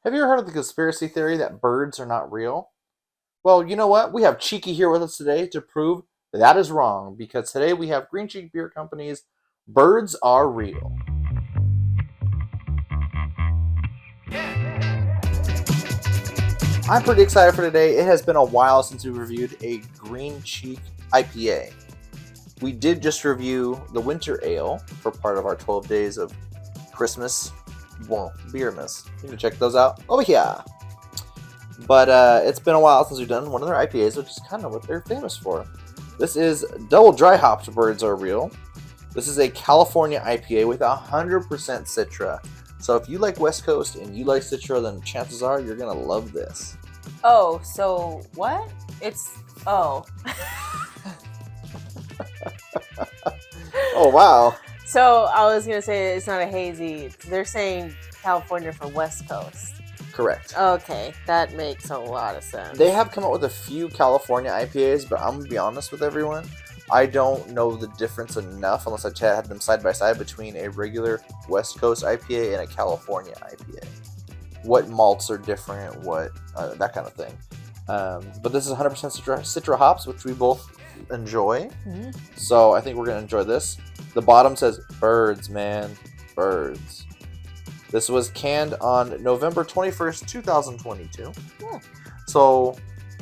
Have you ever heard of the conspiracy theory that birds are not real? Well, you know what? We have Cheeky here with us today to prove that is wrong because today we have Green Cheek Beer Company's Birds Are Real. I'm pretty excited for today. It has been a while since we reviewed a Green Cheek IPA. We did just review the Winter Ale for part of our 12 days of Christmas, well, Beermas. You can check those out over here. But it's been a while since we've done one of their IPAs, which is kind of what they're famous for. This is double dry hopped Birds Are Real. This is a California IPA with 100% Citra. So if you like West Coast and you like Citra, then chances are you're going to love this. Oh, so what? Oh, wow. So I was going to say it's not a hazy. They're saying California for West Coast. Correct. Okay, that makes a lot of sense. They have come out with a few California IPAs, but I'm going to be honest with everyone. I don't know the difference enough unless I had them side by side between a regular West Coast IPA and a California IPA. What malts are different, what that kind of thing. But this is 100% Citra hops, which we both enjoy. Mm-hmm. So I think we're going to enjoy this. The bottom says birds, man. Birds. This was canned on November 21st, 2022. Yeah. So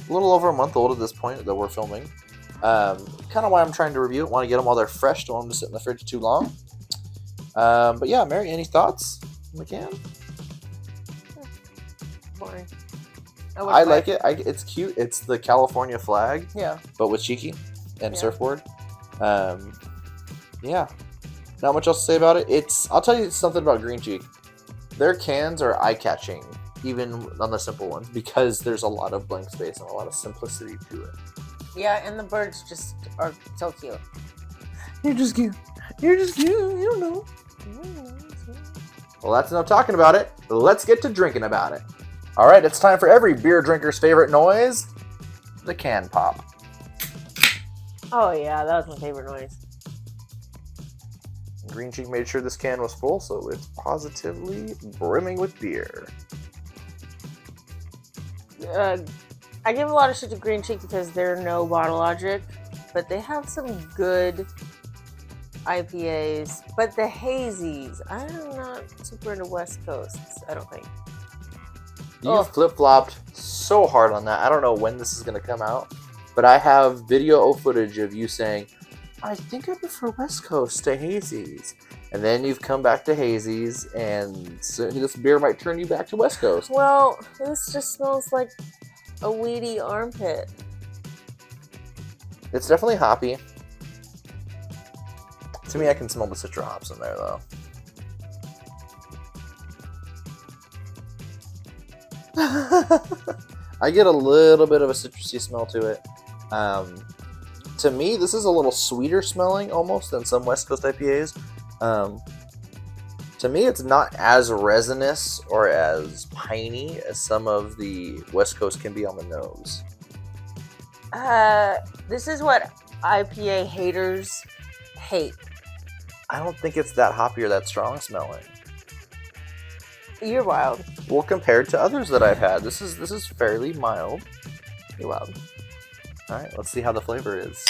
a little over a month old at this point that we're filming. Kind of why I'm trying to review it. Want to get them while they're fresh. Don't want them to sit in the fridge too long. But yeah, Mary, any thoughts on the can? Boring. I like it. It's cute. It's the California flag. Yeah. But with Cheeky and surfboard. Yeah. Not much else to say about it. I'll tell you something about Green Cheek. Their cans are eye-catching, even on the simple ones, because there's a lot of blank space and a lot of simplicity to it. Yeah, and the birds just are so cute. You're just cute. You're just cute. You don't know. Well, that's enough talking about it. Let's get to drinking about it. All right, it's time for every beer drinker's favorite noise, the can pop. Oh, yeah, that was my favorite noise. Green Cheek made sure this can was full, so it's positively brimming with beer. I give a lot of shit to Green Cheek because they're no Bottle Logic, but they have some good IPAs. But the hazies, I'm not super into West Coasts, I don't think. You've flip-flopped so hard on that. I don't know when this is going to come out, but I have video footage of you saying, I think I prefer West Coast to hazies. And then you've come back to hazies, and so this beer might turn you back to West Coast. Well, this just smells like a weedy armpit. It's definitely hoppy. To me, I can smell the Citra hops in there, though. I get a little bit of a citrusy smell to it. To me, this is a little sweeter smelling almost than some West Coast IPAs. To me, it's not as resinous or as piney as some of the West Coast can be on the nose. This is what IPA haters hate. I don't think it's that hoppy or that strong smelling. You're wild. Well, compared to others that I've had, this is fairly mild. You're wild. All right, let's see how the flavor is.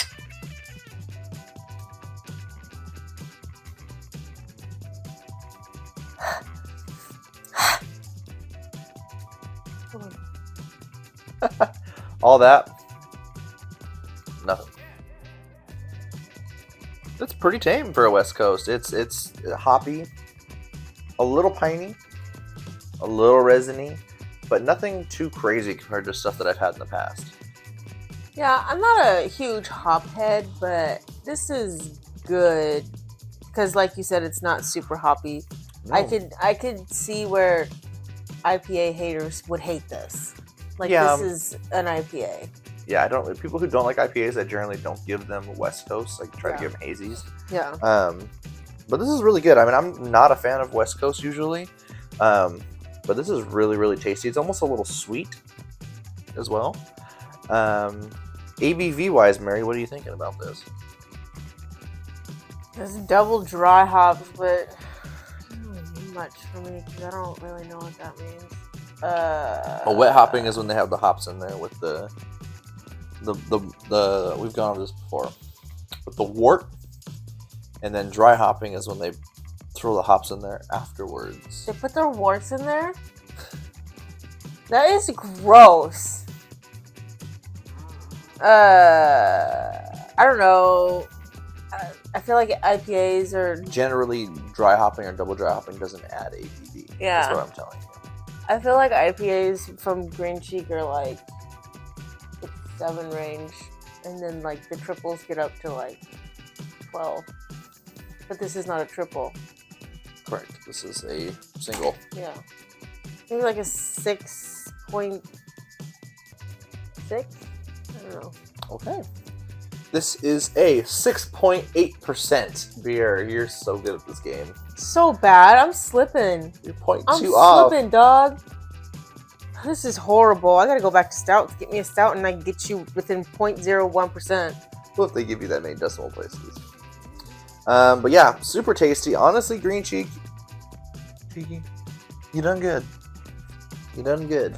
All that, nothing. It's pretty tame for a West Coast. It's hoppy, a little piney, a little resiny, but nothing too crazy compared to stuff that I've had in the past. Yeah, I'm not a huge hop head, but this is good because, like you said, it's not super hoppy. No. I could see where IPA haters would hate this. This is an IPA. Yeah, people who don't like IPAs, I generally don't give them West Coast. I try to give them hazies. Yeah. But this is really good. I mean, I'm not a fan of West Coast usually, but this is really, really tasty. It's almost a little sweet as well. ABV wise, Mary, what are you thinking about this? It's double dry hops, but not much for me because I don't really know what that means. A wet hopping is when they have the hops in there with the we've gone over this before with the wort, and then dry hopping is when they throw the hops in there afterwards. They put their warts in there? That is gross. I don't know. I feel like IPAs are generally dry hopping or double dry hopping doesn't add ABV. Yeah, that's what I'm telling you. I feel like IPAs from Green Cheek are like the 7 range, and then like the triples get up to like 12. But this is not a triple. Correct. This is a single. Yeah, maybe like a 6.6. I don't know. Okay. This is a 6.8% beer. You're so good at this game. So bad. I'm slipping. You're 0.2 I'm off. slipping, dog. This is horrible. I gotta go back to stout to get me a stout, and I can get you within 0.01%. Well, if they give you that many decimal places. But yeah, super tasty. Honestly, Green Cheek, you done good. You done good.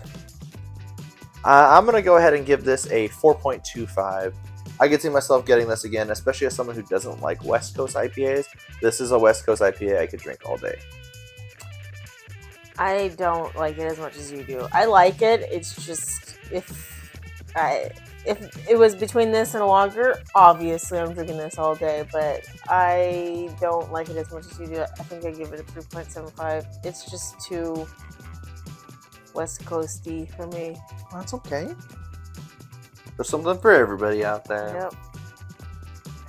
I'm going to go ahead and give this a 4.25. I could see myself getting this again, especially as someone who doesn't like West Coast IPAs. This is a West Coast IPA I could drink all day. I don't like it as much as you do. I like it. It's just if it was between this and a lager, obviously I'm drinking this all day. But I don't like it as much as you do. I think I give it a 3.75. It's just too West Coasty for me. That's okay. There's something for everybody out there. Yep.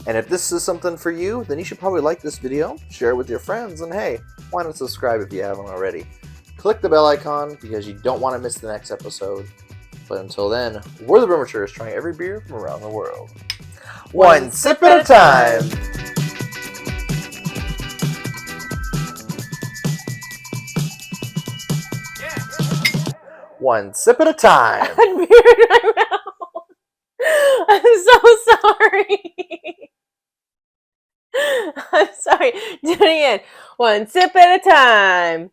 And if this is something for you, then you should probably like this video, share it with your friends, and hey, why not subscribe if you haven't already? Click the bell icon because you don't want to miss the next episode. But until then, we're the Brematures trying every beer from around the world. One sip at a time! One sip at a time! I had beer in my mouth. I'm so sorry. I'm sorry. Do it again. One sip at a time.